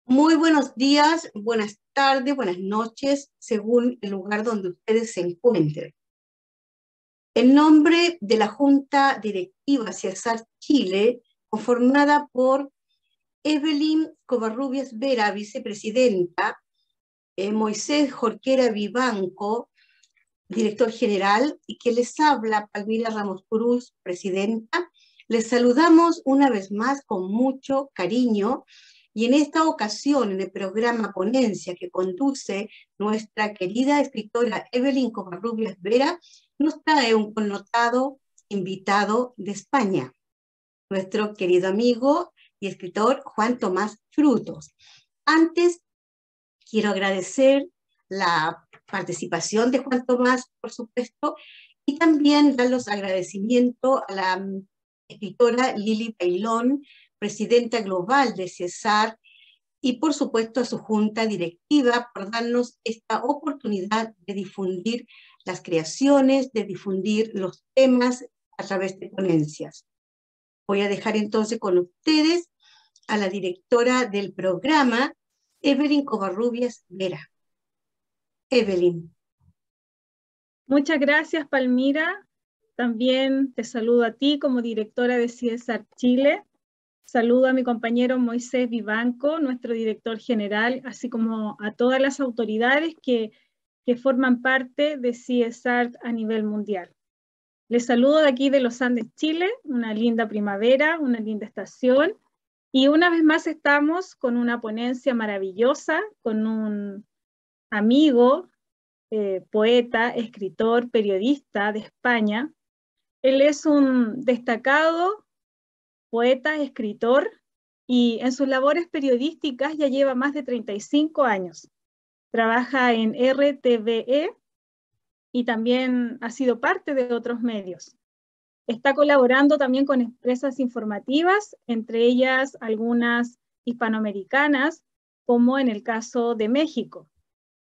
Muy buenos días, buenas tardes, buenas noches, según el lugar donde ustedes se encuentren. En nombre de la Junta Directiva CIESAR Chile, conformada por Evelyn Covarrubias Vera, vicepresidenta, Moisés Jorquera Vivanco, director general, y que les habla Palmira Ramos Cruz, presidenta, les saludamos una vez más con mucho cariño. Y en esta ocasión, en el programa Ponencia que conduce nuestra querida escritora Evelyn Covarrubias Vera, nos trae un connotado invitado de España, nuestro querido amigo y escritor Juan Tomás Frutos. Antes, quiero agradecer la participación de Juan Tomás, por supuesto, y también dar los agradecimientos a la escritora Lili Pailón, presidenta global de CIESAR, y por supuesto a su junta directiva por darnos esta oportunidad de difundir las creaciones, de difundir los temas a través de ponencias. Voy a dejar entonces con ustedes a la directora del programa, Evelyn Covarrubias Vera. Evelyn. Muchas gracias, Palmira. También te saludo a ti como directora de CIESAR Chile. Saludo a mi compañero Moisés Vivanco, nuestro director general, así como a todas las autoridades que forman parte de CIESAR a nivel mundial. Les saludo de aquí de los Andes, Chile, una linda primavera, una linda estación, y una vez más estamos con una ponencia maravillosa, con un amigo, poeta, escritor, periodista de España. Él es un destacado poeta, escritor, y en sus labores periodísticas ya lleva más de 35 años. Trabaja en RTVE y también ha sido parte de otros medios. Está colaborando también con empresas informativas, entre ellas algunas hispanoamericanas, como en el caso de México.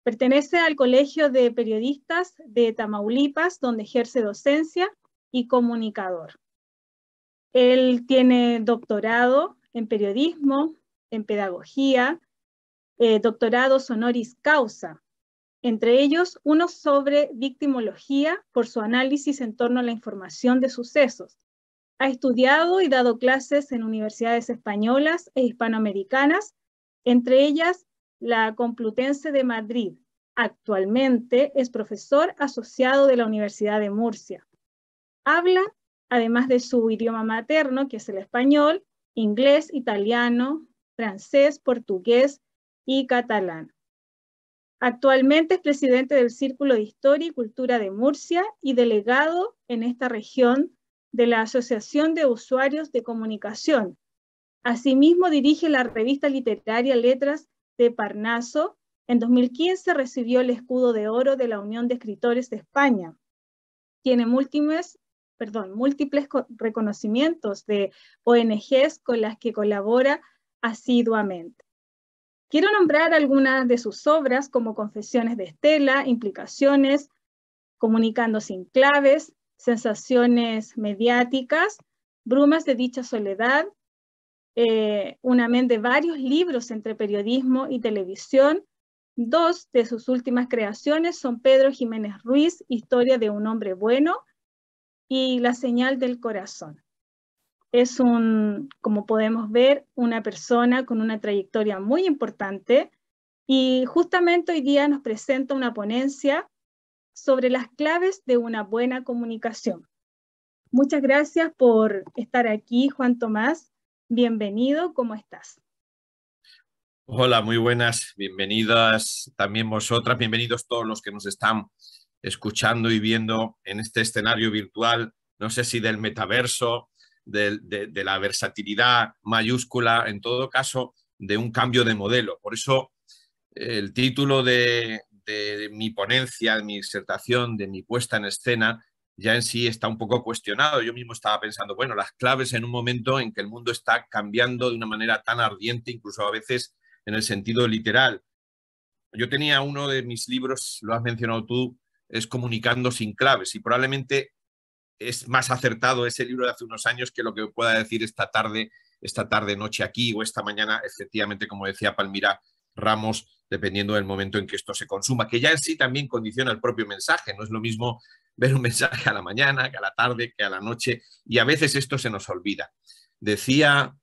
Pertenece al Colegio de Periodistas de Tamaulipas, donde ejerce docencia y comunicador. Él tiene doctorado en periodismo, en pedagogía, doctorados honoris causa, entre ellos uno sobre victimología por su análisis en torno a la información de sucesos. Ha estudiado y dado clases en universidades españolas e hispanoamericanas, entre ellas la Complutense de Madrid. Actualmente es profesor asociado de la Universidad de Murcia. Habla, además de su idioma materno, que es el español, inglés, italiano, francés, portugués y catalán. Actualmente es presidente del Círculo de Historia y Cultura de Murcia y delegado en esta región de la Asociación de Usuarios de Comunicación. Asimismo, dirige la revista literaria Letras de Parnaso. En 2015 recibió el Escudo de Oro de la Unión de Escritores de España. Tiene múltiples reconocimientos de ONGs con las que colabora asiduamente. Quiero nombrar algunas de sus obras como Confesiones de Estela, Implicaciones, Comunicando sin claves, Sensaciones mediáticas, Brumas de dicha soledad, un amén de varios libros entre periodismo y televisión. Dos de sus últimas creaciones son Pedro Jiménez Ruiz, Historia de un hombre bueno, y La señal del corazón. Es como podemos ver, una persona con una trayectoria muy importante, y justamente hoy día nos presenta una ponencia sobre las claves de una buena comunicación. Muchas gracias por estar aquí, Juan Tomás. Bienvenido, ¿cómo estás? Hola, muy buenas, bienvenidas también vosotras, bienvenidos todos los que nos están escuchando y viendo en este escenario virtual, no sé si del metaverso, de la versatilidad mayúscula, en todo caso, de un cambio de modelo. Por eso el título de mi ponencia, de mi disertación, de mi puesta en escena, ya en sí está un poco cuestionado. Yo mismo estaba pensando, bueno, las claves en un momento en que el mundo está cambiando de una manera tan ardiente, incluso a veces en el sentido literal. Yo tenía uno de mis libros, lo has mencionado tú, es Comunicando sin claves, y probablemente es más acertado ese libro de hace unos años que lo que pueda decir esta tarde esta tarde, noche aquí o esta mañana, efectivamente, como decía Palmira Ramos, dependiendo del momento en que esto se consuma, que ya en sí también condiciona el propio mensaje. No es lo mismo ver un mensaje a la mañana, que a la tarde, que a la noche, y a veces esto se nos olvida. Decía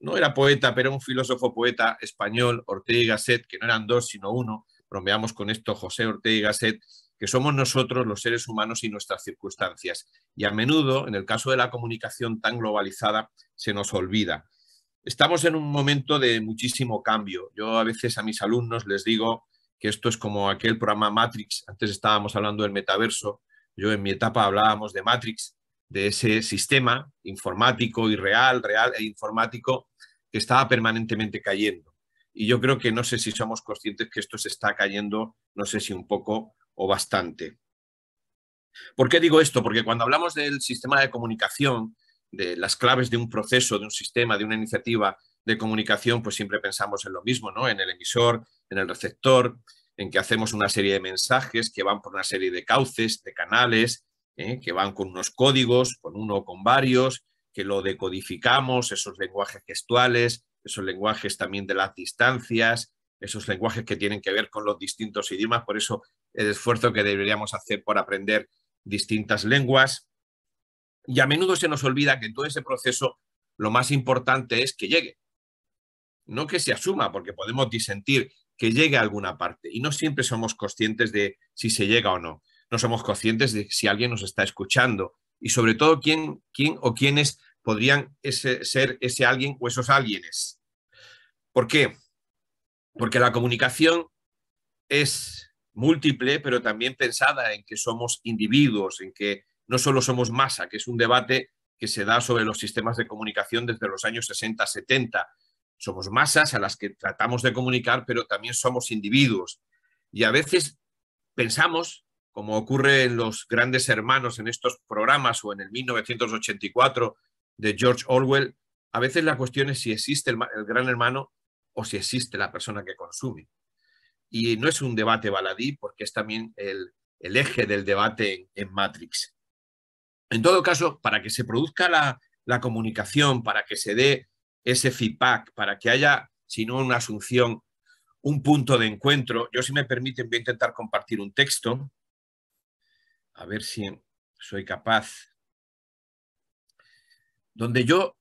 no era poeta, pero un filósofo poeta español, Ortega y Gasset, que no eran dos, sino uno, bromeamos con esto, José Ortega y Gasset, que somos nosotros los seres humanos y nuestras circunstancias. Y a menudo, en el caso de la comunicación tan globalizada, se nos olvida. Estamos en un momento de muchísimo cambio. Yo a veces a mis alumnos les digo que esto es como aquel programa Matrix. Antes estábamos hablando del metaverso. Yo en mi etapa hablábamos de Matrix, de ese sistema informático y real e informático que estaba permanentemente cayendo. Y yo creo que no sé si somos conscientes que esto se está cayendo, no sé si un poco o bastante. ¿Por qué digo esto? Porque cuando hablamos del sistema de comunicación, de las claves de un proceso, de un sistema, de una iniciativa de comunicación, pues siempre pensamos en lo mismo, ¿no? En el emisor, en el receptor, en que hacemos una serie de mensajes que van por una serie de cauces, de canales, que van con unos códigos, con uno o con varios, que lo decodificamos, esos lenguajes gestuales, esos lenguajes también de las distancias, esos lenguajes que tienen que ver con los distintos idiomas, por eso el esfuerzo que deberíamos hacer por aprender distintas lenguas. Y a menudo se nos olvida que en todo ese proceso lo más importante es que llegue. No que se asuma, porque podemos disentir, que llegue a alguna parte. Y no siempre somos conscientes de si se llega o no. No somos conscientes de si alguien nos está escuchando. Y sobre todo, quién o quiénes podrían ser ese alguien o esos alguienes. ¿Por qué? Porque la comunicación es múltiple, pero también pensada en que somos individuos, en que no solo somos masa, que es un debate que se da sobre los sistemas de comunicación desde los años 60, 70. Somos masas a las que tratamos de comunicar, pero también somos individuos. Y a veces pensamos, como ocurre en Los Grandes Hermanos, en estos programas, o en el 1984 de George Orwell, a veces la cuestión es si existe el gran hermano o si existe la persona que consume. Y no es un debate baladí, porque es también el eje del debate en Matrix. En todo caso, para que se produzca la comunicación, para que se dé ese feedback, para que haya, si no una asunción, un punto de encuentro, yo, si me permiten, voy a intentar compartir un texto, a ver si soy capaz, donde yo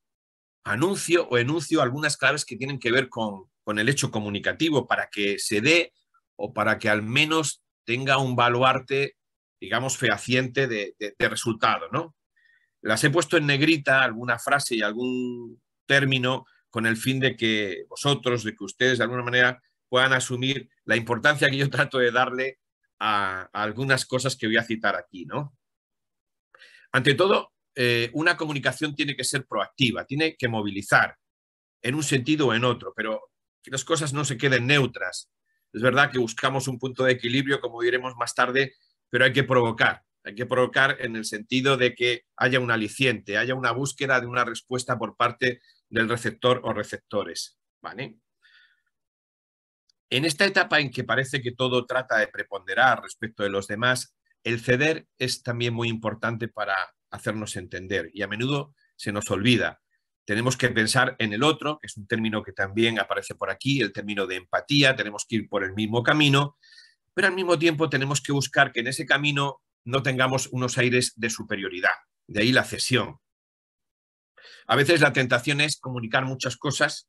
anuncio o enuncio algunas claves que tienen que ver con el hecho comunicativo, para que se dé o para que al menos tenga un baluarte, digamos, fehaciente de resultado, ¿no? Las he puesto en negrita, alguna frase y algún término, con el fin de que vosotros, de que ustedes de alguna manera puedan asumir la importancia que yo trato de darle a algunas cosas que voy a citar aquí, ¿no? Ante todo, una comunicación tiene que ser proactiva, tiene que movilizar en un sentido o en otro, pero que las cosas no se queden neutras. Es verdad que buscamos un punto de equilibrio, como diremos más tarde, pero hay que provocar. Hay que provocar en el sentido de que haya un aliciente, haya una búsqueda de una respuesta por parte del receptor o receptores, ¿vale? En esta etapa en que parece que todo trata de preponderar respecto de los demás, el ceder es también muy importante para hacernos entender, y a menudo se nos olvida. Tenemos que pensar en el otro, que es un término que también aparece por aquí, el término de empatía. Tenemos que ir por el mismo camino, pero al mismo tiempo tenemos que buscar que en ese camino no tengamos unos aires de superioridad. De ahí la cesión. A veces la tentación es comunicar muchas cosas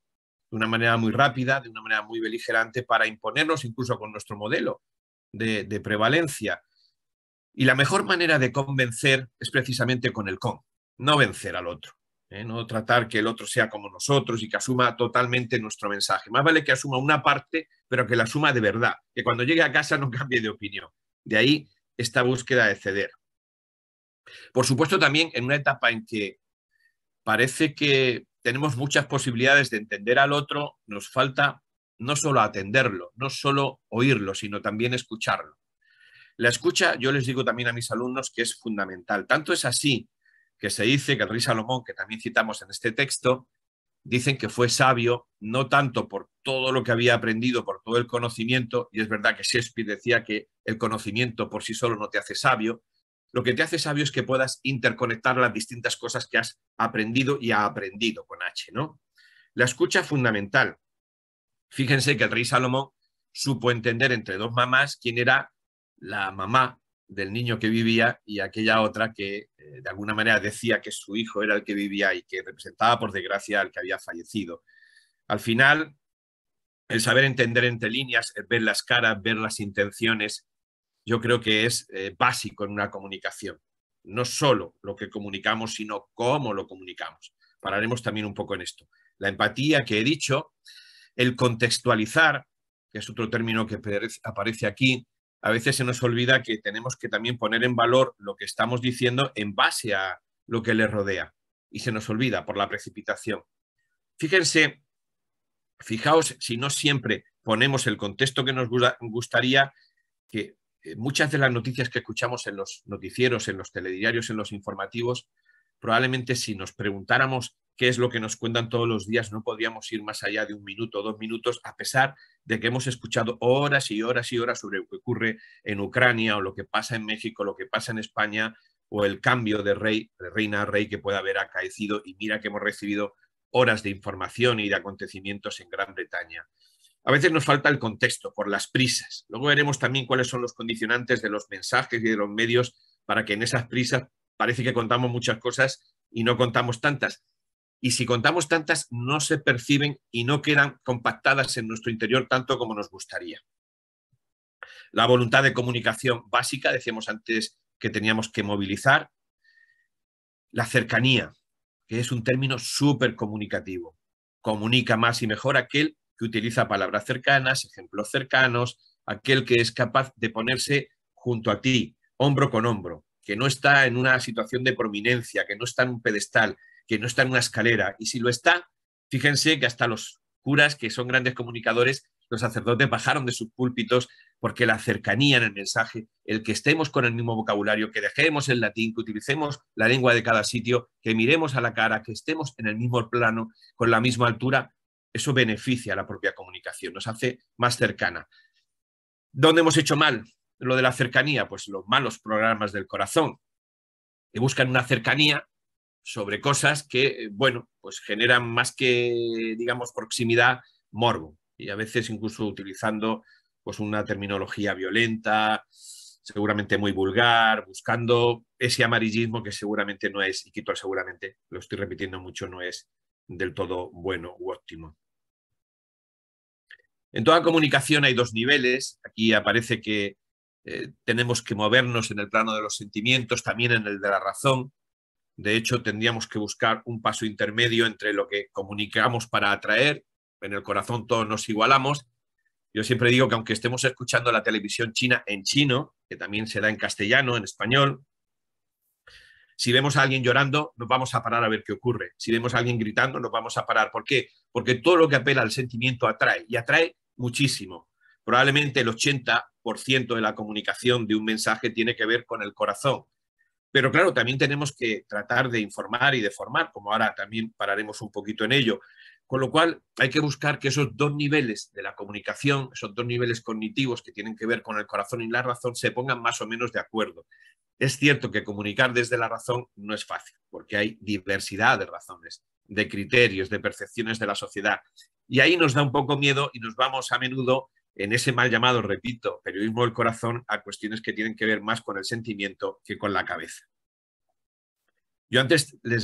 de una manera muy rápida, de una manera muy beligerante, para imponernos incluso con nuestro modelo de prevalencia. Y la mejor manera de convencer es precisamente con el con, no vencer al otro. No tratar que el otro sea como nosotros y que asuma totalmente nuestro mensaje. Más vale que asuma una parte, pero que la asuma de verdad, que cuando llegue a casa no cambie de opinión. De ahí esta búsqueda de ceder. Por supuesto, también en una etapa en que parece que tenemos muchas posibilidades de entender al otro, nos falta no solo atenderlo, no solo oírlo, sino también escucharlo. La escucha, yo les digo también a mis alumnos, que es fundamental. Tanto es así que se dice que el rey Salomón, que también citamos en este texto, dicen que fue sabio, no tanto por todo lo que había aprendido, por todo el conocimiento, y es verdad que Shakespeare decía que el conocimiento por sí solo no te hace sabio, lo que te hace sabio es que puedas interconectar las distintas cosas que has aprendido y ha aprendido con H, ¿no? La escucha es fundamental. Fíjense que el rey Salomón supo entender entre dos mamás quién era la mamá del niño que vivía y aquella otra que de alguna manera decía que su hijo era el que vivía y que representaba por desgracia al que había fallecido. Al final, el saber entender entre líneas, ver las caras, ver las intenciones, yo creo que es básico en una comunicación. No solo lo que comunicamos, sino cómo lo comunicamos. Pararemos también un poco en esto. La empatía que he dicho, el contextualizar, que es otro término que aparece aquí, a veces se nos olvida que tenemos que también poner en valor lo que estamos diciendo en base a lo que le rodea. Y se nos olvida por la precipitación. Fíjense, fijaos si no siempre ponemos el contexto que nos gustaría, que muchas de las noticias que escuchamos en los noticieros, en los telediarios, en los informativos, probablemente si nos preguntáramos qué es lo que nos cuentan todos los días, no podríamos ir más allá de 1 minuto o 2 minutos, a pesar de que hemos escuchado horas y horas y horas sobre lo que ocurre en Ucrania o lo que pasa en México, lo que pasa en España o el cambio de reina a rey que pueda haber acaecido. Y mira que hemos recibido horas de información y de acontecimientos en Gran Bretaña. A veces nos falta el contexto por las prisas. Luego veremos también cuáles son los condicionantes de los mensajes y de los medios para que en esas prisas parece que contamos muchas cosas y no contamos tantas. Y si contamos tantas, no se perciben y no quedan compactadas en nuestro interior tanto como nos gustaría. La voluntad de comunicación básica, decíamos antes que teníamos que movilizar. La cercanía, que es un término súper comunicativo. Comunica más y mejor aquel que utiliza palabras cercanas, ejemplos cercanos, aquel que es capaz de ponerse junto a ti, hombro con hombro, que no está en una situación de prominencia, que no está en un pedestal, que no está en una escalera. Y si lo está, fíjense que hasta los curas, que son grandes comunicadores, los sacerdotes bajaron de sus púlpitos porque la cercanía en el mensaje, el que estemos con el mismo vocabulario, que dejemos el latín, que utilicemos la lengua de cada sitio, que miremos a la cara, que estemos en el mismo plano, con la misma altura, eso beneficia a la propia comunicación, nos hace más cercana. ¿Dónde hemos hecho mal lo de la cercanía? Pues los malos programas del corazón, que buscan una cercanía sobre cosas que, bueno, pues generan más que, digamos, proximidad, morbo. Y a veces incluso utilizando pues una terminología violenta, seguramente muy vulgar, buscando ese amarillismo que seguramente no es, y quito el seguramente, lo estoy repitiendo mucho, no es del todo bueno u óptimo. En toda comunicación hay 2 niveles. Aquí aparece que tenemos que movernos en el plano de los sentimientos, también en el de la razón. De hecho, tendríamos que buscar un paso intermedio entre lo que comunicamos para atraer. En el corazón todos nos igualamos. Yo siempre digo que aunque estemos escuchando la televisión china en chino, que también se da en castellano, en español, si vemos a alguien llorando, nos vamos a parar a ver qué ocurre. Si vemos a alguien gritando, nos vamos a parar. ¿Por qué? Porque todo lo que apela al sentimiento atrae, y atrae muchísimo. Probablemente el 80% de la comunicación de un mensaje tiene que ver con el corazón. Pero claro, también tenemos que tratar de informar y de formar, como ahora también pararemos un poquito en ello. Con lo cual hay que buscar que esos 2 niveles de la comunicación, esos 2 niveles cognitivos que tienen que ver con el corazón y la razón, se pongan más o menos de acuerdo. Es cierto que comunicar desde la razón no es fácil, porque hay diversidad de razones, de criterios, de percepciones de la sociedad. Y ahí nos da un poco miedo y nos vamos a menudo en ese mal llamado, repito, periodismo del corazón, a cuestiones que tienen que ver más con el sentimiento que con la cabeza. Yo antes os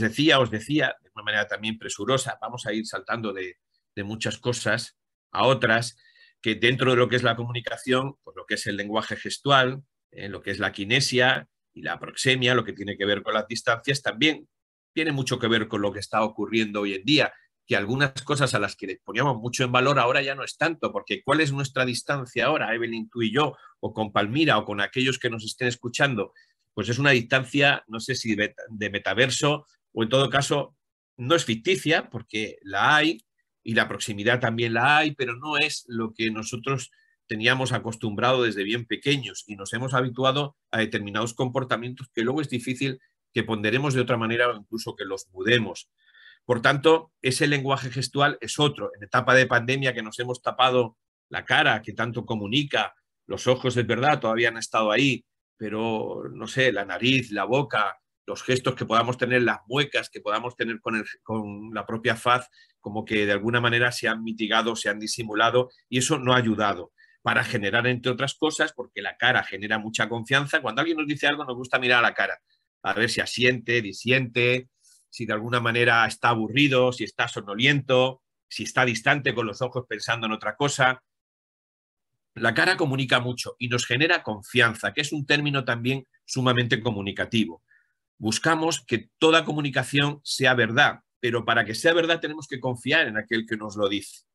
decía, de una manera también presurosa, vamos a ir saltando de muchas cosas a otras, que dentro de lo que es la comunicación, pues lo que es el lenguaje gestual, lo que es la kinesia y la proxemia, lo que tiene que ver con las distancias, también tiene mucho que ver con lo que está ocurriendo hoy en día, que algunas cosas a las que les poníamos mucho en valor ahora ya no es tanto, porque ¿cuál es nuestra distancia ahora, Evelyn, tú y yo, o con Palmira, o con aquellos que nos estén escuchando? Pues es una distancia, no sé si de metaverso, o en todo caso no es ficticia, porque la hay, y la proximidad también la hay, pero no es lo que nosotros teníamos acostumbrado desde bien pequeños, y nos hemos habituado a determinados comportamientos que luego es difícil que ponderemos de otra manera o incluso que los mudemos. Por tanto, ese lenguaje gestual es otro. En etapa de pandemia que nos hemos tapado la cara, que tanto comunica, los ojos es verdad, todavía han estado ahí, pero no sé, la nariz, la boca, los gestos que podamos tener, las muecas que podamos tener con la propia faz, como que de alguna manera se han mitigado, se han disimulado, y eso no ha ayudado para generar, entre otras cosas, porque la cara genera mucha confianza. Cuando alguien nos dice algo, nos gusta mirar a la cara, a ver si asiente, disiente, si de alguna manera está aburrido, si está somnoliento, si está distante con los ojos pensando en otra cosa. La cara comunica mucho y nos genera confianza, que es un término también sumamente comunicativo. Buscamos que toda comunicación sea verdad, pero para que sea verdad tenemos que confiar en aquel que nos lo dice.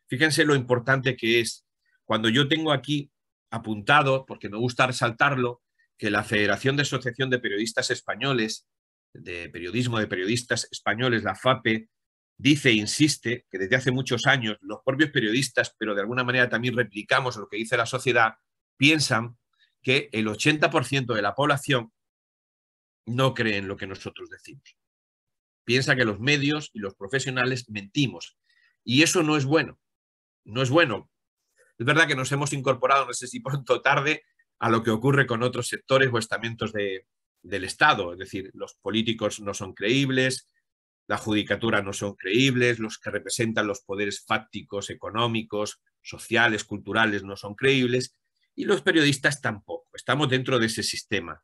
Fíjense lo importante que es. Cuando yo tengo aquí apuntado, porque me gusta resaltarlo, que la Federación de Asociación de Periodistas Españoles, de Periodismo de Periodistas Españoles, la FAPE, dice e insiste que desde hace muchos años los propios periodistas, pero de alguna manera también replicamos lo que dice la sociedad, piensan que el 80% de la población no cree en lo que nosotros decimos. Piensa que los medios y los profesionales mentimos. Y eso no es bueno. No es bueno. Es verdad que nos hemos incorporado, no sé si pronto o tarde, a lo que ocurre con otros sectores o estamentos del Estado. Es decir, los políticos no son creíbles, la judicatura no son creíbles, los que representan los poderes fácticos, económicos, sociales, culturales no son creíbles, y los periodistas tampoco. Estamos dentro de ese sistema.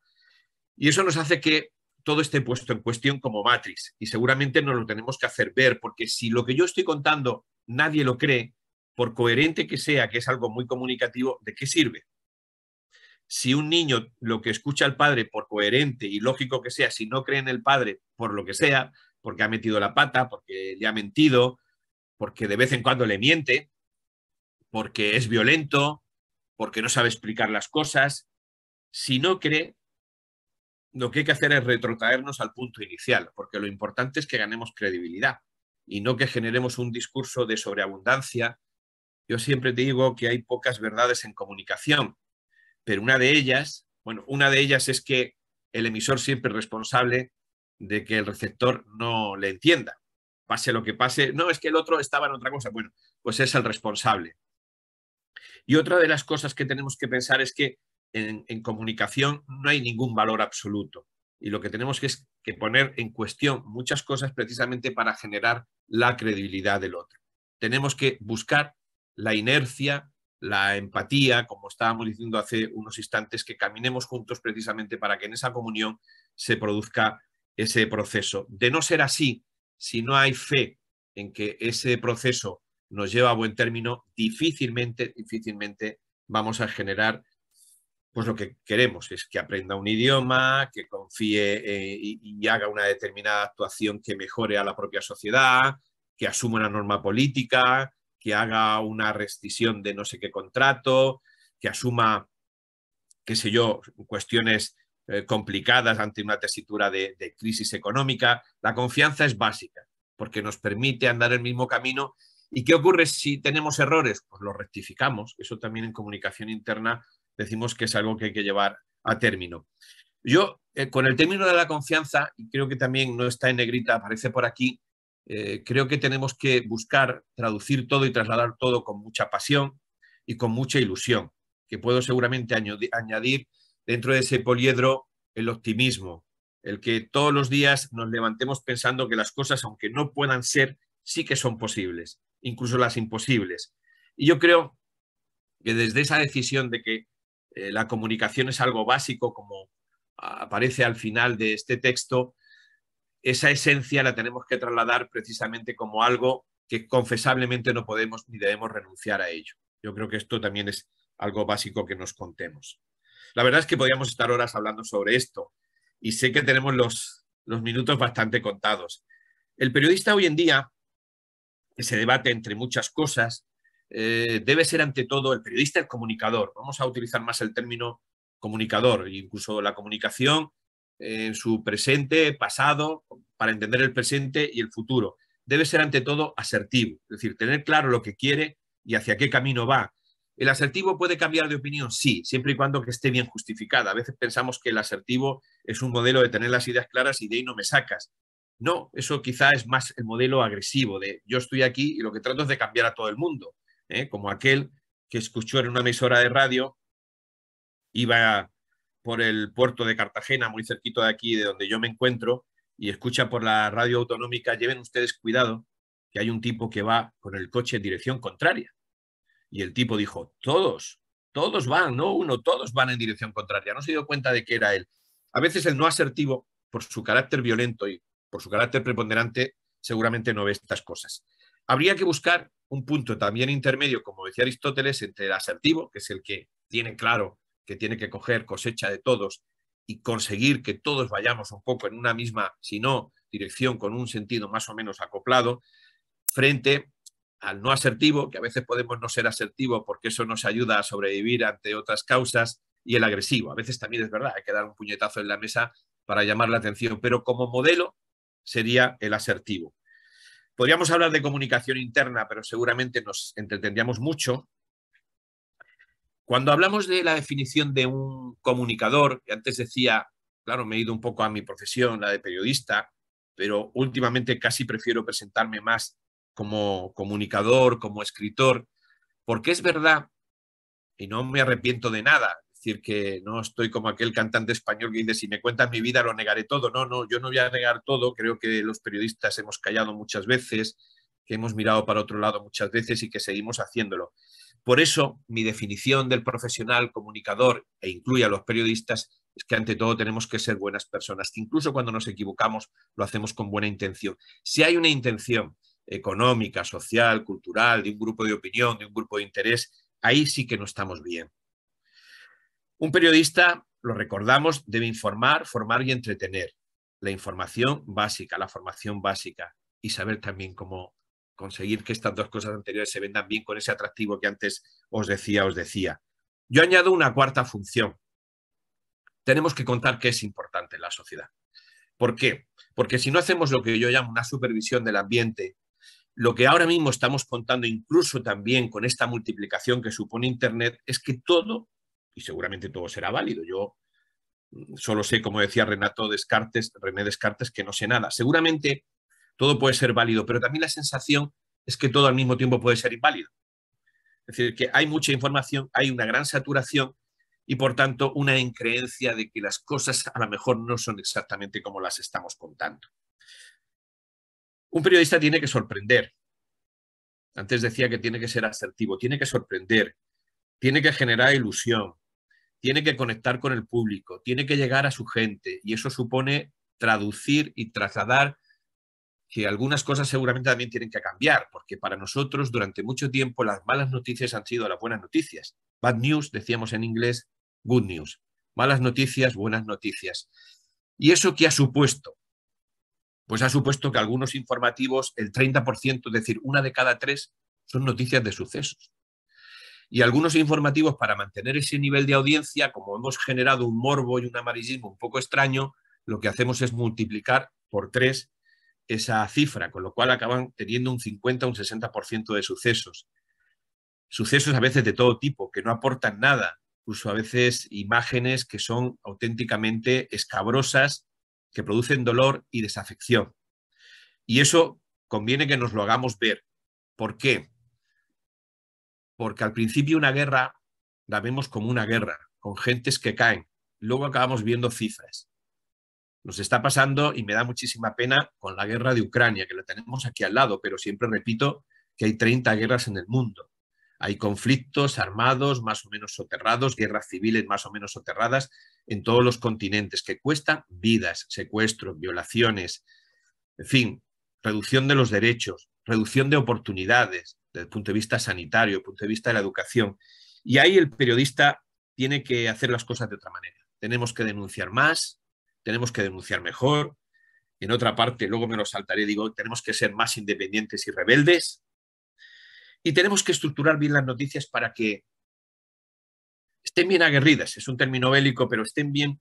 Y eso nos hace que todo esté puesto en cuestión como Matrix, y seguramente nos lo tenemos que hacer ver, porque si lo que yo estoy contando nadie lo cree, por coherente que sea, que es algo muy comunicativo, ¿de qué sirve? Si un niño lo que escucha al padre, por coherente y lógico que sea, si no cree en el padre por lo que sea, porque ha metido la pata, porque le ha mentido, porque de vez en cuando le miente, porque es violento, porque no sabe explicar las cosas, si no cree, lo que hay que hacer es retrotraernos al punto inicial, porque lo importante es que ganemos credibilidad y no que generemos un discurso de sobreabundancia. Yo siempre te digo que hay pocas verdades en comunicación, pero una de ellas es que el emisor siempre es responsable de que el receptor no le entienda. Pase lo que pase, no, es que el otro estaba en otra cosa. Bueno, pues es el responsable. Y otra de las cosas que tenemos que pensar es que en comunicación no hay ningún valor absoluto. Y lo que tenemos es que poner en cuestión muchas cosas precisamente para generar la credibilidad del otro. Tenemos que buscar la inercia, la empatía, como estábamos diciendo hace unos instantes, que caminemos juntos precisamente para que en esa comunión se produzca ese proceso. De no ser así, si no hay fe en que ese proceso nos lleva a buen término, difícilmente vamos a generar pues lo que queremos, es que aprenda un idioma, que confíe y haga una determinada actuación que mejore a la propia sociedad, que asuma una norma política, que haga una rescisión de no sé qué contrato, que asuma, qué sé yo, cuestiones complicadas ante una tesitura de crisis económica. La confianza es básica, porque nos permite andar el mismo camino. ¿Y qué ocurre si tenemos errores? Pues los rectificamos. Eso también en comunicación interna decimos que es algo que hay que llevar a término. Yo, con el término de la confianza, y creo que también no está en negrita, aparece por aquí, creo que tenemos que buscar traducir todo y trasladar todo con mucha pasión y con mucha ilusión, que puedo seguramente añadir dentro de ese poliedro el optimismo, el que todos los días nos levantemos pensando que las cosas, aunque no puedan ser, sí que son posibles, incluso las imposibles. Y yo creo que desde esa decisión de que la comunicación es algo básico, como aparece al final de este texto, esa esencia la tenemos que trasladar precisamente como algo que confesablemente no podemos ni debemos renunciar a ello. Yo creo que esto también es algo básico que nos contemos. La verdad es que podríamos estar horas hablando sobre esto y sé que tenemos los minutos bastante contados. El periodista hoy en día, que se debate entre muchas cosas, debe ser ante todo el periodista, el comunicador. Vamos a utilizar más el término comunicador, incluso la comunicación en su presente, pasado, para entender el presente y el futuro. Debe ser ante todo asertivo, es decir, tener claro lo que quiere y hacia qué camino va. ¿El asertivo puede cambiar de opinión? Sí, siempre y cuando que esté bien justificada. A veces pensamos que el asertivo es un modelo de tener las ideas claras y de ahí no me sacas. No, eso quizá es más el modelo agresivo de yo estoy aquí y lo que trato es de cambiar a todo el mundo, como aquel que escuchó en una emisora de radio, iba por el puerto de Cartagena, muy cerquito de aquí, de donde yo me encuentro, y escucha por la radio autonómica, lleven ustedes cuidado, que hay un tipo que va con el coche en dirección contraria. Y el tipo dijo, todos van, no uno, todos van en dirección contraria. No se dio cuenta de que era él. A veces el no asertivo, por su carácter violento y por su carácter preponderante, seguramente no ve estas cosas. Habría que buscar un punto también intermedio, como decía Aristóteles, entre el asertivo, que es el que tiene claro que tiene que coger cosecha de todos y conseguir que todos vayamos un poco en una misma, si no, dirección, con un sentido más o menos acoplado, frente al no asertivo, que a veces podemos no ser asertivos porque eso nos ayuda a sobrevivir ante otras causas, y el agresivo. A veces también es verdad, hay que dar un puñetazo en la mesa para llamar la atención, pero como modelo sería el asertivo. Podríamos hablar de comunicación interna, pero seguramente nos entretendríamos mucho. Cuando hablamos de la definición de un comunicador, que antes decía, claro, me he ido un poco a mi profesión, la de periodista, pero últimamente casi prefiero presentarme más como comunicador, como escritor, porque es verdad, y no me arrepiento de nada, es decir, que no estoy como aquel cantante español que dice, si me cuentas mi vida lo negaré todo. No, yo no voy a negar todo. Creo que los periodistas hemos callado muchas veces, que hemos mirado para otro lado muchas veces y que seguimos haciéndolo. Por eso, mi definición del profesional comunicador, e incluye a los periodistas, es que ante todo tenemos que ser buenas personas, que incluso cuando nos equivocamos lo hacemos con buena intención. Si hay una intención económica, social, cultural, de un grupo de opinión, de un grupo de interés, ahí sí que no estamos bien. Un periodista, lo recordamos, debe informar, formar y entretener. La información básica, la formación básica, y saber también cómo conseguir que estas dos cosas anteriores se vendan bien con ese atractivo que antes os decía. Yo añado una cuarta función. Tenemos que contar qué es importante en la sociedad. ¿Por qué? Porque si no hacemos lo que yo llamo una supervisión del ambiente, lo que ahora mismo estamos contando, incluso también con esta multiplicación que supone Internet, es que todo, y seguramente todo será válido, yo solo sé, como decía René Descartes, que no sé nada. Seguramente todo puede ser válido, pero también la sensación es que todo al mismo tiempo puede ser inválido. Es decir, que hay mucha información, hay una gran saturación y, por tanto, una increencia de que las cosas a lo mejor no son exactamente como las estamos contando. Un periodista tiene que sorprender. Antes decía que tiene que ser asertivo, tiene que sorprender, tiene que generar ilusión, tiene que conectar con el público, tiene que llegar a su gente, y eso supone traducir y trasladar que algunas cosas seguramente también tienen que cambiar, porque para nosotros durante mucho tiempo las malas noticias han sido las buenas noticias. Bad news, decíamos en inglés, good news. Malas noticias, buenas noticias. ¿Y eso qué ha supuesto? Pues ha supuesto que algunos informativos, el 30%, es decir, 1 de cada 3, son noticias de sucesos. Y algunos informativos, para mantener ese nivel de audiencia, como hemos generado un morbo y un amarillismo un poco extraño, lo que hacemos es multiplicar por 3 esa cifra, con lo cual acaban teniendo un 50 o un 60% de sucesos. Sucesos a veces de todo tipo, que no aportan nada, incluso a veces imágenes que son auténticamente escabrosas, que producen dolor y desafección. Y eso conviene que nos lo hagamos ver. ¿Por qué? Porque al principio una guerra la vemos como una guerra, con gentes que caen. Luego acabamos viendo cifras. Nos está pasando, y me da muchísima pena, con la guerra de Ucrania, que la tenemos aquí al lado, pero siempre repito que hay 30 guerras en el mundo. Hay conflictos armados más o menos soterrados, guerras civiles más o menos soterradas en todos los continentes, que cuestan vidas, secuestros, violaciones, en fin, reducción de los derechos, reducción de oportunidades desde el punto de vista sanitario, desde el punto de vista de la educación. Y ahí el periodista tiene que hacer las cosas de otra manera. Tenemos que denunciar más, tenemos que denunciar mejor. En otra parte, luego me lo saltaré, digo, tenemos que ser más independientes y rebeldes. Y tenemos que estructurar bien las noticias para que estén bien aguerridas. Es un término bélico, pero estén bien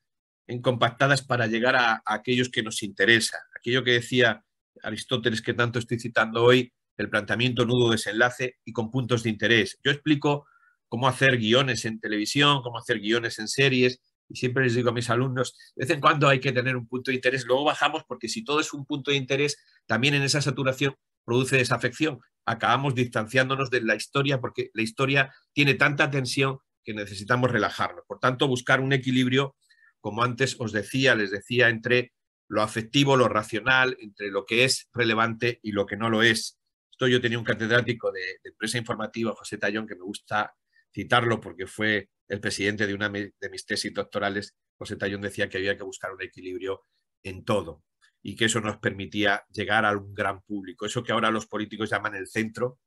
compactadas para llegar a aquellos que nos interesa. Aquello que decía Aristóteles, que tanto estoy citando hoy, el planteamiento nudo-desenlace y con puntos de interés. Yo explico cómo hacer guiones en televisión, cómo hacer guiones en series, y siempre les digo a mis alumnos, de vez en cuando hay que tener un punto de interés, luego bajamos, porque si todo es un punto de interés, también en esa saturación produce desafección. Acabamos distanciándonos de la historia, porque la historia tiene tanta tensión que necesitamos relajarnos. Por tanto, buscar un equilibrio como antes os decía, les decía, entre lo afectivo, lo racional, entre lo que es relevante y lo que no lo es. Esto yo tenía un catedrático de empresa informativa, José Tallón, que me gusta citarlo porque fue el presidente de una de mis tesis doctorales. José Tallón decía que había que buscar un equilibrio en todo y que eso nos permitía llegar a un gran público. Eso que ahora los políticos llaman el centro,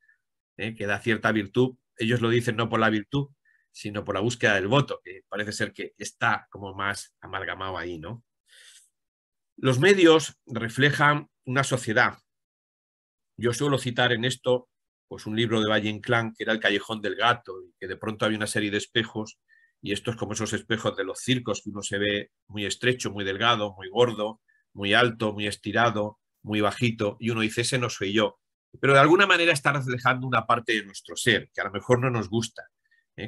que da cierta virtud, ellos lo dicen no por la virtud, sino por la búsqueda del voto, que parece ser que está como más amalgamado ahí, ¿no? Los medios reflejan una sociedad. Yo suelo citar en esto pues un libro de Valle Inclán, que era El callejón del gato, y que de pronto había una serie de espejos, y estos como esos espejos de los circos, que uno se ve muy estrecho, muy delgado, muy gordo, muy alto, muy estirado, muy bajito, y uno dice, ese no soy yo. Pero de alguna manera está reflejando una parte de nuestro ser, que a lo mejor no nos gusta.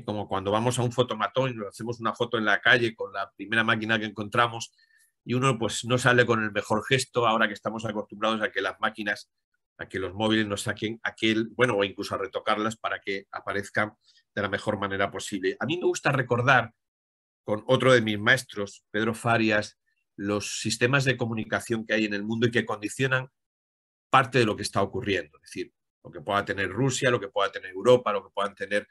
Como cuando vamos a un fotomatón y nos hacemos una foto en la calle con la primera máquina que encontramos, y uno pues no sale con el mejor gesto, ahora que estamos acostumbrados a que las máquinas, a que los móviles nos saquen aquel, bueno, o incluso a retocarlas para que aparezcan de la mejor manera posible. A mí me gusta recordar con otro de mis maestros, Pedro Farias, los sistemas de comunicación que hay en el mundo y que condicionan parte de lo que está ocurriendo. Es decir, lo que pueda tener Rusia, lo que pueda tener Europa, lo que puedan tener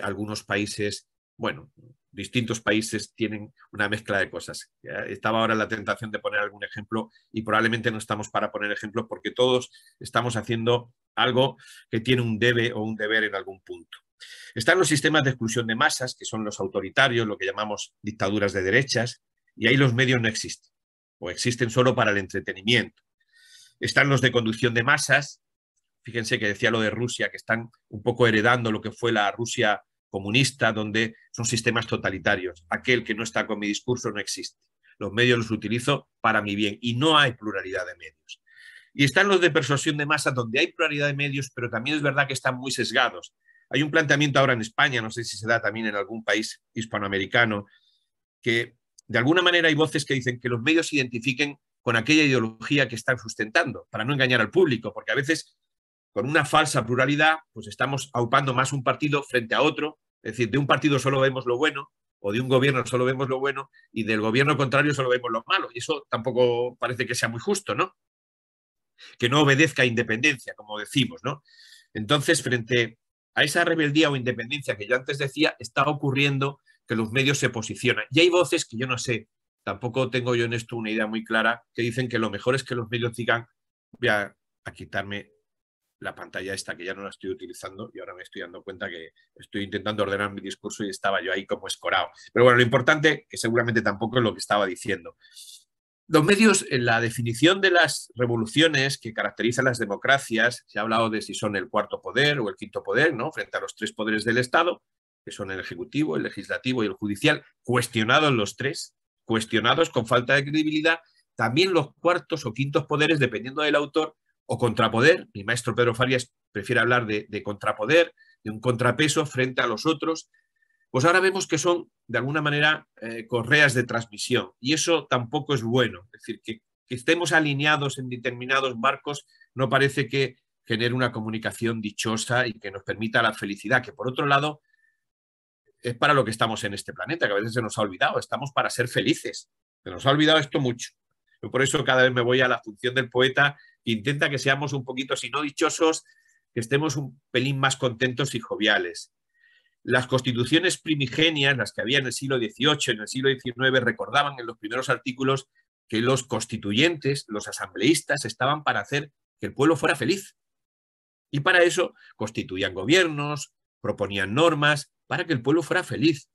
algunos países, bueno, distintos países tienen una mezcla de cosas. Estaba ahora en la tentación de poner algún ejemplo y probablemente no estamos para poner ejemplos porque todos estamos haciendo algo que tiene un debe o un deber en algún punto. Están los sistemas de exclusión de masas, que son los autoritarios, lo que llamamos dictaduras de derechas, y ahí los medios no existen, o existen solo para el entretenimiento. Están los de conducción de masas, fíjense que decía lo de Rusia, que están un poco heredando lo que fue la Rusia comunista, donde son sistemas totalitarios. Aquel que no está con mi discurso no existe. Los medios los utilizo para mi bien y no hay pluralidad de medios. Y están los de persuasión de masas, donde hay pluralidad de medios, pero también es verdad que están muy sesgados. Hay un planteamiento ahora en España, no sé si se da también en algún país hispanoamericano, que de alguna manera hay voces que dicen que los medios se identifiquen con aquella ideología que están sustentando, para no engañar al público, porque a veces con una falsa pluralidad, pues estamos aupando más un partido frente a otro, es decir, de un partido solo vemos lo bueno, o de un gobierno solo vemos lo bueno, y del gobierno contrario solo vemos lo malo, y eso tampoco parece que sea muy justo, ¿no? Que no obedezca a independencia, como decimos, ¿no? Entonces, frente a esa rebeldía o independencia que yo antes decía, está ocurriendo que los medios se posicionan. Y hay voces que yo no sé, tampoco tengo yo en esto una idea muy clara, que dicen que lo mejor es que los medios digan, voy a quitarme la pantalla esta que ya no la estoy utilizando y ahora me estoy dando cuenta que estoy intentando ordenar mi discurso y estaba yo ahí como escorado. Pero bueno, lo importante, que seguramente tampoco es lo que estaba diciendo. Los medios, en la definición de las revoluciones que caracterizan las democracias, se ha hablado de si son el cuarto poder o el quinto poder, ¿no? Frente a los tres poderes del Estado, que son el ejecutivo, el legislativo y el judicial, cuestionados los tres, cuestionados con falta de credibilidad, también los cuartos o quintos poderes, dependiendo del autor, o contrapoder. Mi maestro Pedro Farias prefiere hablar de contrapoder, de un contrapeso frente a los otros. Pues ahora vemos que son, de alguna manera, correas de transmisión. Y eso tampoco es bueno. Es decir, que estemos alineados en determinados barcos no parece que genere una comunicación dichosa y que nos permita la felicidad, que por otro lado es para lo que estamos en este planeta, que a veces se nos ha olvidado. Estamos para ser felices. Se nos ha olvidado esto mucho. Yo por eso cada vez me voy a la función del poeta que intenta que seamos un poquito, si no dichosos, que estemos un pelín más contentos y joviales. Las constituciones primigenias, las que había en el siglo XVIII, en el siglo XIX, recordaban en los primeros artículos que los constituyentes, los asambleístas, estaban para hacer que el pueblo fuera feliz. Y para eso constituían gobiernos, proponían normas para que el pueblo fuera feliz,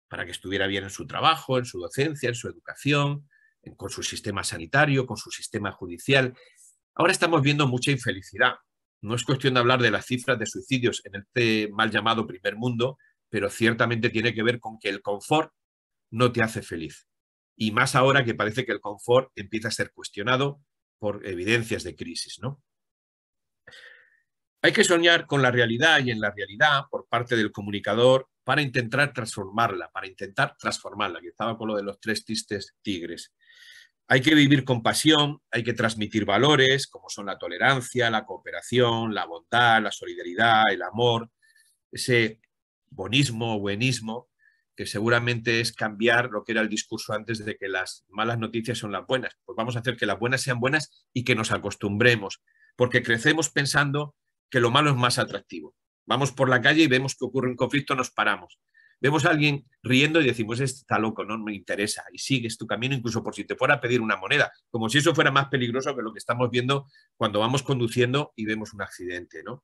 para que estuviera bien en su trabajo, en su docencia, en su educación, con su sistema sanitario, con su sistema judicial. Ahora estamos viendo mucha infelicidad. No es cuestión de hablar de las cifras de suicidios en este mal llamado primer mundo, pero ciertamente tiene que ver con que el confort no te hace feliz. Y más ahora que parece que el confort empieza a ser cuestionado por evidencias de crisis, ¿no? Hay que soñar con la realidad y en la realidad por parte del comunicador para intentar transformarla, que estaba con lo de los tres tristes tigres. Hay que vivir con pasión, hay que transmitir valores como son la tolerancia, la cooperación, la bondad, la solidaridad, el amor, ese bonismo o buenismo que seguramente es cambiar lo que era el discurso antes de que las malas noticias son las buenas. Pues vamos a hacer que las buenas sean buenas y que nos acostumbremos, porque crecemos pensando que lo malo es más atractivo. Vamos por la calle y vemos que ocurre un conflicto, nos paramos. Vemos a alguien riendo y decimos, este está loco, no me interesa, y sigues tu camino incluso por si te fuera a pedir una moneda, como si eso fuera más peligroso que lo que estamos viendo cuando vamos conduciendo y vemos un accidente, ¿no?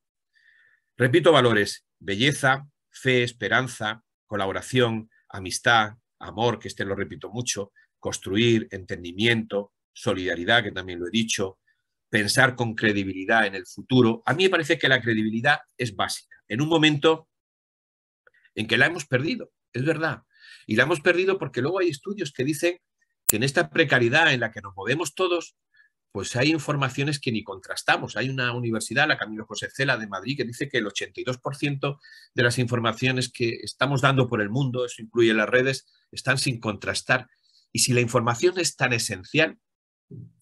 Repito valores: belleza, fe, esperanza, colaboración, amistad, amor, que lo repito mucho, construir, entendimiento, solidaridad, que también lo he dicho, pensar con credibilidad en el futuro. A mí me parece que la credibilidad es básica, en un momento en que la hemos perdido, es verdad. Y la hemos perdido porque luego hay estudios que dicen que en esta precariedad en la que nos movemos todos, pues hay informaciones que ni contrastamos. Hay una universidad, la Camilo José Cela de Madrid, que dice que el 82% de las informaciones que estamos dando por el mundo, eso incluye las redes, están sin contrastar. Y si la información es tan esencial,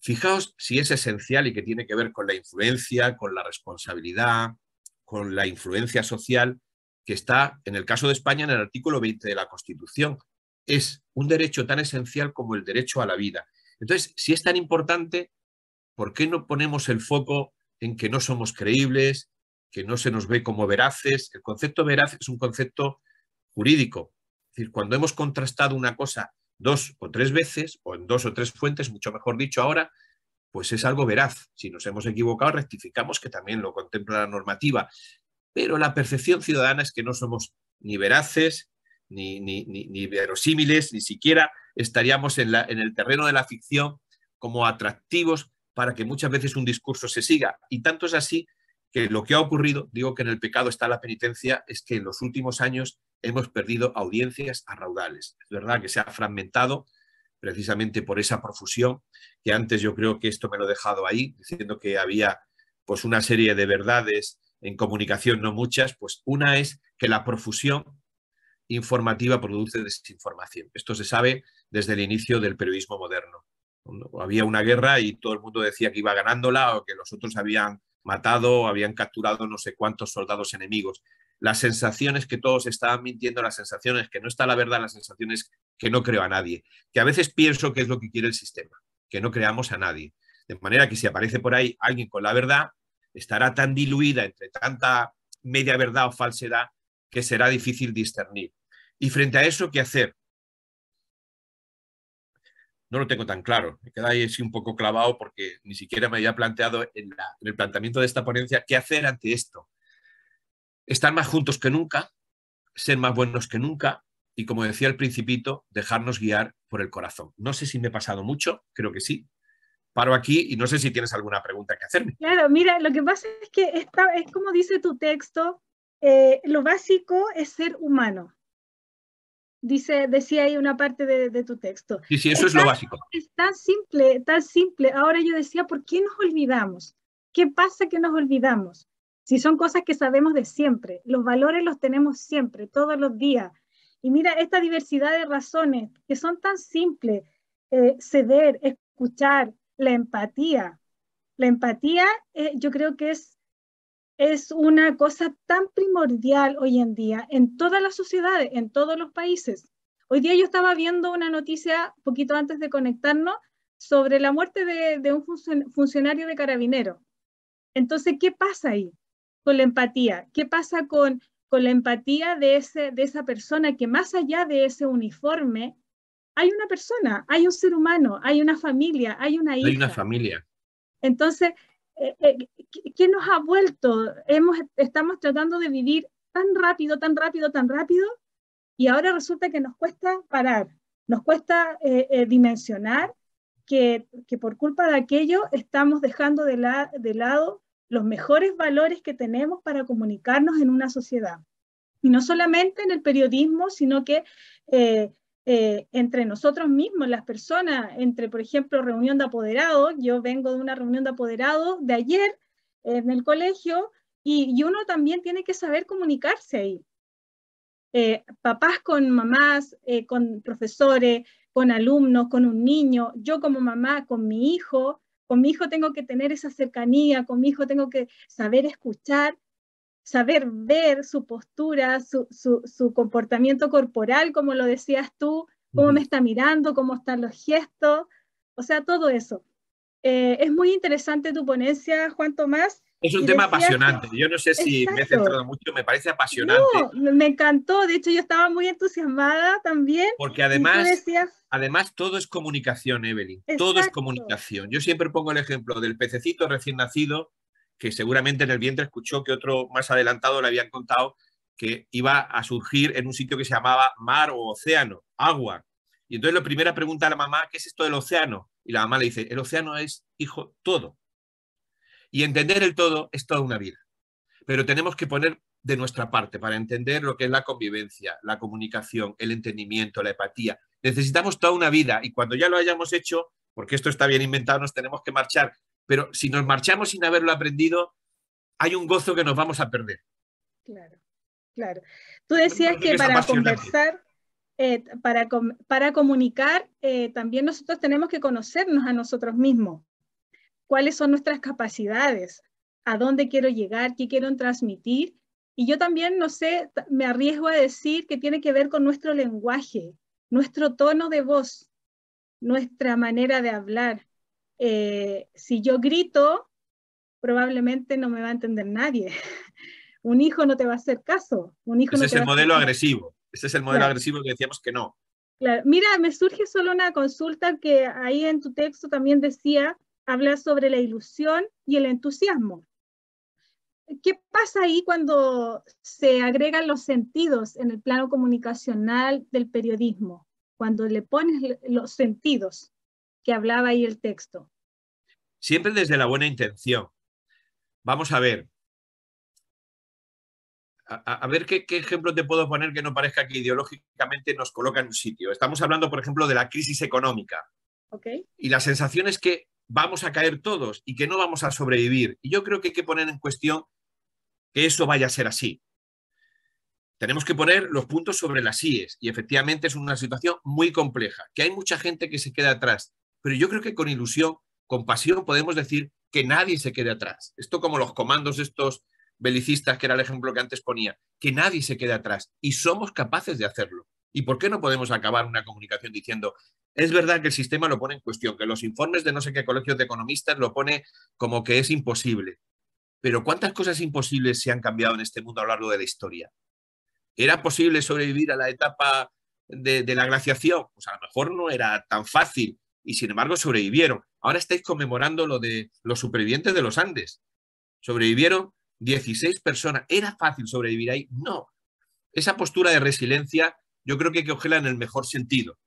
fijaos si es esencial y que tiene que ver con la influencia, con la responsabilidad, con la influencia social, que está, en el caso de España, en el artículo 20 de la Constitución. Es un derecho tan esencial como el derecho a la vida. Entonces, si es tan importante, ¿por qué no ponemos el foco en que no somos creíbles, que no se nos ve como veraces? El concepto veraz es un concepto jurídico. Es decir, cuando hemos contrastado una cosa 2 o 3 veces, o en 2 o 3 fuentes, mucho mejor dicho ahora, pues es algo veraz. Si nos hemos equivocado, rectificamos, que también lo contempla la normativa. Pero la percepción ciudadana es que no somos ni veraces, ni verosímiles, ni siquiera estaríamos en el terreno de la ficción como atractivos para que muchas veces un discurso se siga. Y tanto es así que lo que ha ocurrido, digo que en el pecado está la penitencia, es que en los últimos años hemos perdido audiencias a raudales. Es verdad que se ha fragmentado precisamente por esa profusión, que antes yo creo que esto me lo he dejado ahí, diciendo que había pues una serie de verdades en comunicación, no muchas. Pues una es que la profusión informativa produce desinformación. Esto se sabe desde el inicio del periodismo moderno. Había una guerra y todo el mundo decía que iba ganándola, o que los otros habían matado o habían capturado no sé cuántos soldados enemigos. La sensación es que todos estaban mintiendo, la sensación es que no está la verdad, la sensación es que no creo a nadie. Que a veces pienso que es lo que quiere el sistema, que no creamos a nadie. De manera que si aparece por ahí alguien con la verdad, estará tan diluida entre tanta media verdad o falsedad que será difícil discernir. Y frente a eso, ¿qué hacer? No lo tengo tan claro. Me queda ahí así un poco clavado porque ni siquiera me había planteado en el planteamiento de esta ponencia qué hacer ante esto. Estar más juntos que nunca, ser más buenos que nunca y, como decía el Principito, dejarnos guiar por el corazón. No sé si me he pasado mucho, creo que sí. Paro aquí y no sé si tienes alguna pregunta que hacerme. Claro, mira, lo que pasa es que es como dice tu texto, lo básico es ser humano. Decía ahí una parte de tu texto. Sí, eso es lo básico. Es tan simple, tan simple. Ahora yo decía, ¿por qué nos olvidamos? ¿Qué pasa que nos olvidamos? Si son cosas que sabemos de siempre, los valores los tenemos siempre, todos los días. Y mira, esta diversidad de razones que son tan simples, ceder, escuchar, la empatía. La empatía yo creo que es una cosa tan primordial hoy en día en todas las sociedades, en todos los países. Hoy día yo estaba viendo una noticia, poquito antes de conectarnos, sobre la muerte de un funcionario de Carabineros. Entonces, ¿qué pasa ahí con la empatía? ¿Qué pasa con la empatía de esa persona que más allá de ese uniforme, hay una persona, hay un ser humano, hay una familia, hay una hija? Hay una familia. Entonces, ¿qué nos ha vuelto? Estamos tratando de vivir tan rápido, tan rápido, tan rápido, y ahora resulta que nos cuesta parar, nos cuesta dimensionar que por culpa de aquello estamos dejando de lado los mejores valores que tenemos para comunicarnos en una sociedad. Y no solamente en el periodismo, sino que entre nosotros mismos, las personas, entre, por ejemplo, reunión de apoderados. Yo vengo de una reunión de apoderados de ayer en el colegio, y uno también tiene que saber comunicarse ahí. Papás con mamás, con profesores, con alumnos, con un niño, yo como mamá con mi hijo tengo que tener esa cercanía, con mi hijo tengo que saber escuchar. saber ver su postura, su comportamiento corporal, como lo decías tú, cómo me está mirando, cómo están los gestos, o sea, todo eso. Es muy interesante tu ponencia, Juan Tomás. Es un tema apasionante. Yo no sé si me he centrado mucho, me parece apasionante. No, me encantó. De hecho, yo estaba muy entusiasmada también. Porque además todo es comunicación, Evelyn. Exacto. Todo es comunicación. Yo siempre pongo el ejemplo del pececito recién nacido, que seguramente en el vientre escuchó que otro más adelantado le habían contado que iba a surgir en un sitio que se llamaba mar o océano, agua. Y entonces la primera pregunta a la mamá, ¿qué es esto del océano? Y la mamá le dice, el océano es, hijo, todo. Y entender el todo es toda una vida. Pero tenemos que poner de nuestra parte para entender lo que es la convivencia, la comunicación, el entendimiento, la empatía. Necesitamos toda una vida y cuando ya lo hayamos hecho, porque esto está bien inventado, nos tenemos que marchar. Pero si nos marchamos sin haberlo aprendido, hay un gozo que nos vamos a perder. Claro, claro. Tú decías que para conversar, para comunicar, también nosotros tenemos que conocernos a nosotros mismos. ¿Cuáles son nuestras capacidades? ¿A dónde quiero llegar? ¿Qué quiero transmitir? Y yo también, no sé, me arriesgo a decir que tiene que ver con nuestro lenguaje, nuestro tono de voz, nuestra manera de hablar. Si yo grito, probablemente no me va a entender nadie. Un hijo no te va a hacer caso. Ese es el modelo agresivo. Ese es el modelo agresivo que decíamos que no. Claro. Mira, me surge solo una consulta que ahí en tu texto también decía, habla sobre la ilusión y el entusiasmo. ¿Qué pasa ahí cuando se agregan los sentidos en el plano comunicacional del periodismo? Cuando le pones los sentidos que hablaba ahí el texto. Siempre desde la buena intención. Vamos a ver. A ver qué ejemplo te puedo poner que no parezca que ideológicamente nos coloca en un sitio. Estamos hablando, por ejemplo, de la crisis económica. Okay. Y la sensación es que vamos a caer todos y que no vamos a sobrevivir. Y yo creo que hay que poner en cuestión que eso vaya a ser así. Tenemos que poner los puntos sobre las íes y efectivamente es una situación muy compleja, que hay mucha gente que se queda atrás, pero yo creo que con ilusión, con pasión podemos decir que nadie se quede atrás. Esto como los comandos estos belicistas, que era el ejemplo que antes ponía, que nadie se quede atrás y somos capaces de hacerlo. ¿Y por qué no podemos acabar una comunicación diciendo, es verdad que el sistema lo pone en cuestión, que los informes de no sé qué colegios de economistas lo pone como que es imposible? Pero ¿cuántas cosas imposibles se han cambiado en este mundo a lo largo de la historia? ¿Era posible sobrevivir a la etapa de la glaciación? Pues a lo mejor no era tan fácil y sin embargo sobrevivieron. Ahora estáis conmemorando lo de los supervivientes de los Andes. Sobrevivieron 16 personas. ¿Era fácil sobrevivir ahí? No. Esa postura de resiliencia yo creo que hay que cogerla en el mejor sentido.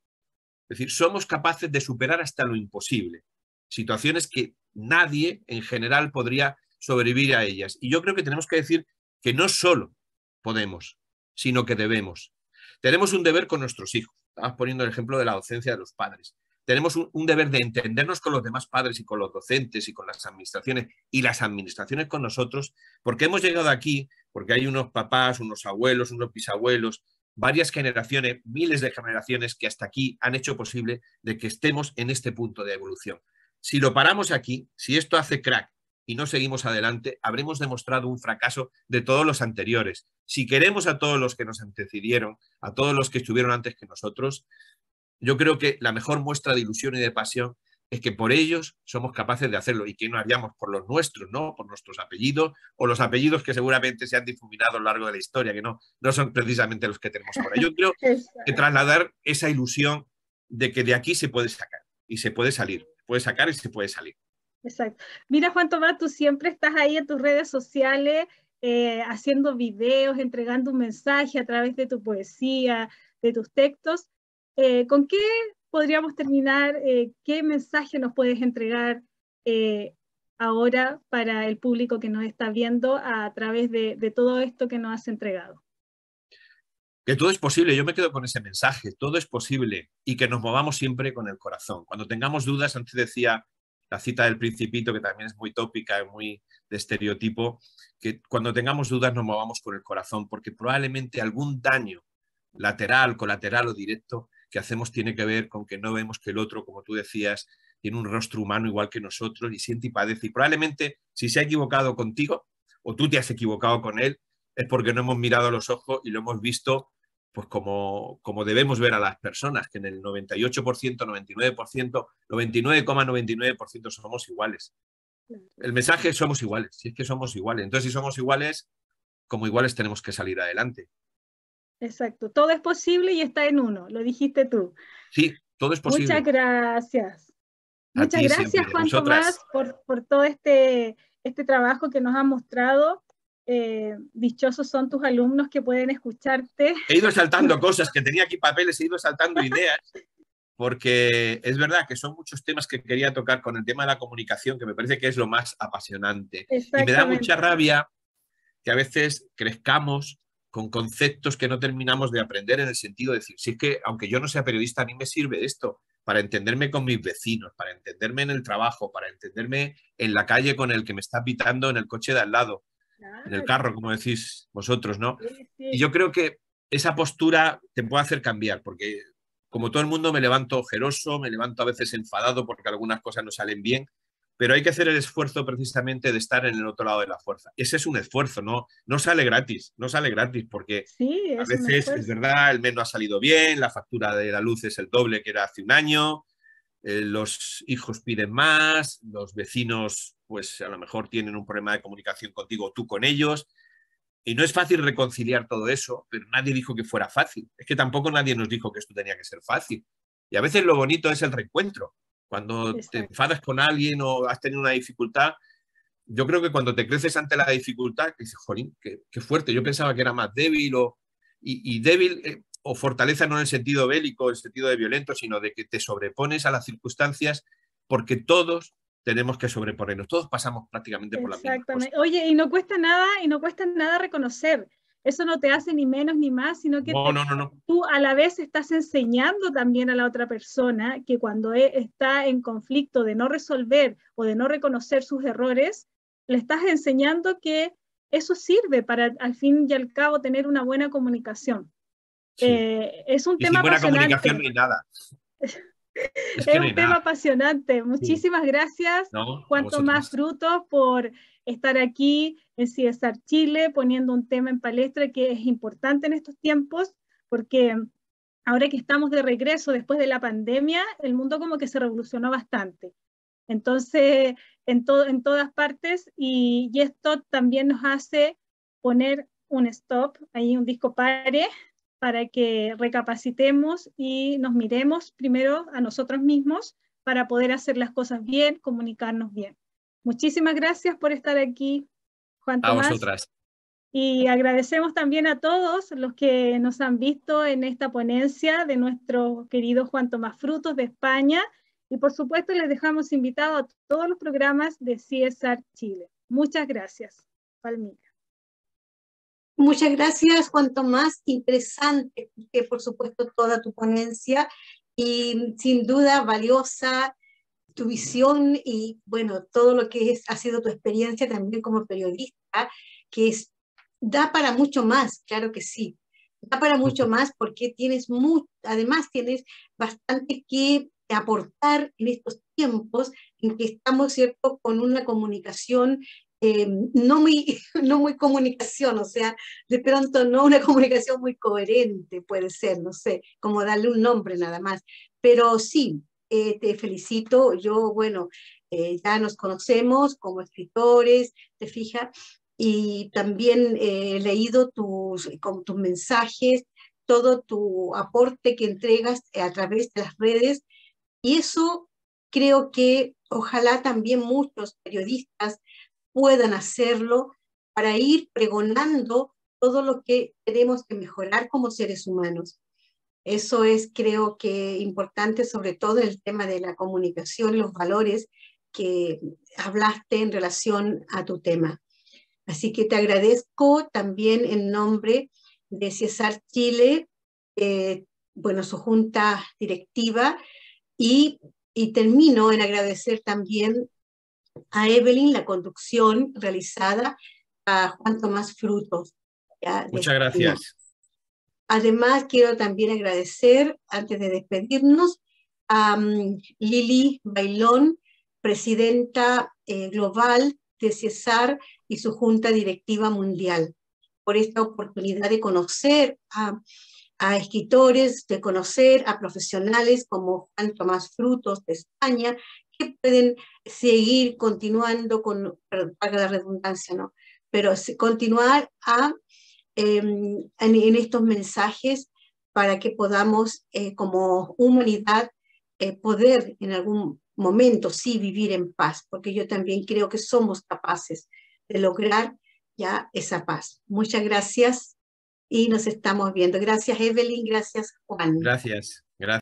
Es decir, somos capaces de superar hasta lo imposible. Situaciones que nadie en general podría sobrevivir a ellas. Y yo creo que tenemos que decir que no solo podemos, sino que debemos. Tenemos un deber con nuestros hijos. Estabas poniendo el ejemplo de la docencia de los padres. Tenemos un deber de entendernos con los demás padres y con los docentes y con las administraciones y las administraciones con nosotros, porque hemos llegado aquí, porque hay unos papás, unos abuelos, unos bisabuelos, varias generaciones, miles de generaciones que hasta aquí han hecho posible de que estemos en este punto de evolución. Si lo paramos aquí, si esto hace crack y no seguimos adelante, habremos demostrado un fracaso de todos los anteriores. Si queremos a todos los que nos antecedieron, a todos los que estuvieron antes que nosotros, yo creo que la mejor muestra de ilusión y de pasión es que por ellos somos capaces de hacerlo y que no haríamos por los nuestros, ¿no? Por nuestros apellidos o los apellidos que seguramente se han difuminado a lo largo de la historia, que no son precisamente los que tenemos ahora. Yo creo que trasladar esa ilusión de que de aquí se puede sacar y se puede salir, puede sacar y se puede salir. Exacto. Mira, Juan Tomás, tú siempre estás ahí en tus redes sociales haciendo videos, entregando un mensaje a través de tu poesía, de tus textos. ¿Con qué podríamos terminar? ¿Qué mensaje nos puedes entregar ahora para el público que nos está viendo a través de todo esto que nos has entregado? Que todo es posible, yo me quedo con ese mensaje, todo es posible y que nos movamos siempre con el corazón. Cuando tengamos dudas, antes decía la cita del Principito, que también es muy tópica, muy de estereotipo, que cuando tengamos dudas nos movamos con el corazón, porque probablemente algún daño lateral, colateral o directo que hacemos tiene que ver con que no vemos que el otro, como tú decías, tiene un rostro humano igual que nosotros y siente y padece. Y probablemente si se ha equivocado contigo o tú te has equivocado con él, es porque no hemos mirado a los ojos y lo hemos visto pues como debemos ver a las personas, que en el 98%, 99%, 99,99% somos iguales. El mensaje es somos iguales, si es que somos iguales. Entonces, si somos iguales, como iguales tenemos que salir adelante. Exacto, todo es posible y está en uno, lo dijiste tú. Sí, todo es posible. Muchas gracias. A Muchas ti gracias, siempre, Juan vosotras. Tomás, por todo este trabajo que nos has mostrado. Dichosos son tus alumnos que pueden escucharte. He ido saltando cosas, que tenía aquí papeles, he ido saltando ideas, porque es verdad que son muchos temas que quería tocar con el tema de la comunicación, que me parece que es lo más apasionante. Y me da mucha rabia que a veces crezcamos con conceptos que no terminamos de aprender, en el sentido de decir, si es que aunque yo no sea periodista, a mí me sirve esto para entenderme con mis vecinos, para entenderme en el trabajo, para entenderme en la calle con el que me está pitando en el coche de al lado, en el carro, como decís vosotros, ¿no? Sí, sí. Y yo creo que esa postura te puede hacer cambiar, porque como todo el mundo me levanto ojeroso, me levanto a veces enfadado porque algunas cosas no salen bien, pero hay que hacer el esfuerzo precisamente de estar en el otro lado de la fuerza. Ese es un esfuerzo, no sale gratis, porque sí, a veces es verdad, el mes no ha salido bien, la factura de la luz es el doble que era hace un año, los hijos piden más, los vecinos pues a lo mejor tienen un problema de comunicación contigo, tú con ellos, y no es fácil reconciliar todo eso, pero nadie dijo que fuera fácil. Es que tampoco nadie nos dijo que esto tenía que ser fácil. Y a veces lo bonito es el reencuentro. Cuando te enfadas con alguien o has tenido una dificultad, yo creo que cuando te creces ante la dificultad, dices, jolín, qué fuerte, yo pensaba que era más débil y débil o fortaleza no en el sentido bélico, en el sentido de violento, sino de que te sobrepones a las circunstancias, porque todos tenemos que sobreponernos, todos pasamos prácticamente por la misma cosa. Oye, y no cuesta nada reconocer. Eso no te hace ni menos ni más, sino que tú a la vez estás enseñando también a la otra persona que cuando está en conflicto de no resolver o de no reconocer sus errores, le estás enseñando que eso sirve para al fin y al cabo tener una buena comunicación. Sí. Es un tema buena apasionante. Comunicación ni nada. Es un tema apasionante. Muchísimas gracias, Juan Tomás Frutos, por estar aquí en CSR Chile, poniendo un tema en palestra que es importante en estos tiempos, porque ahora que estamos de regreso después de la pandemia, el mundo como que se revolucionó bastante. Entonces, en todas partes, y esto también nos hace poner un stop, ahí un disco pare, para que recapacitemos y nos miremos primero a nosotros mismos para poder hacer las cosas bien, comunicarnos bien. Muchísimas gracias por estar aquí, Juan Tomás. A vosotras. Y agradecemos también a todos los que nos han visto en esta ponencia de nuestro querido Juan Tomás Frutos de España. Y por supuesto les dejamos invitados a todos los programas de CSR Chile. Muchas gracias, Palmira. Muchas gracias, Juan Tomás. Interesante, que por supuesto toda tu ponencia y sin duda valiosa tu visión y bueno, todo lo que ha sido tu experiencia también como periodista, que da para mucho más, claro que sí. Da para mucho más porque además tienes bastante que aportar en estos tiempos en que estamos, ¿cierto?, con una comunicación no muy comunicación, o sea, de pronto no una comunicación muy coherente, puede ser, no sé, como darle un nombre nada más, pero sí, te felicito, yo, bueno, ya nos conocemos como escritores, te fijas, y también he leído tus mensajes, todo tu aporte que entregas a través de las redes, y eso creo que ojalá también muchos periodistas puedan hacerlo para ir pregonando todo lo que tenemos que mejorar como seres humanos. Eso es, creo que, importante, sobre todo en el tema de la comunicación, los valores que hablaste en relación a tu tema. Así que te agradezco también en nombre de CSR Chile, bueno, su junta directiva, y termino en agradecer también a Evelyn la conducción realizada, a Juan Tomás Frutos. Muchas gracias. Además, quiero también agradecer, antes de despedirnos, a Lili Bailón, presidenta global de CIESAR y su Junta Directiva Mundial, por esta oportunidad de conocer a escritores, de conocer a profesionales como Juan Tomás Frutos de España, que pueden seguir continuando con, para la redundancia, ¿no? Pero continuar en estos mensajes para que podamos, como humanidad, poder en algún momento sí vivir en paz, porque yo también creo que somos capaces de lograr ya esa paz. Muchas gracias y nos estamos viendo. Gracias, Evelyn. Gracias, Juan. Gracias. Gracias.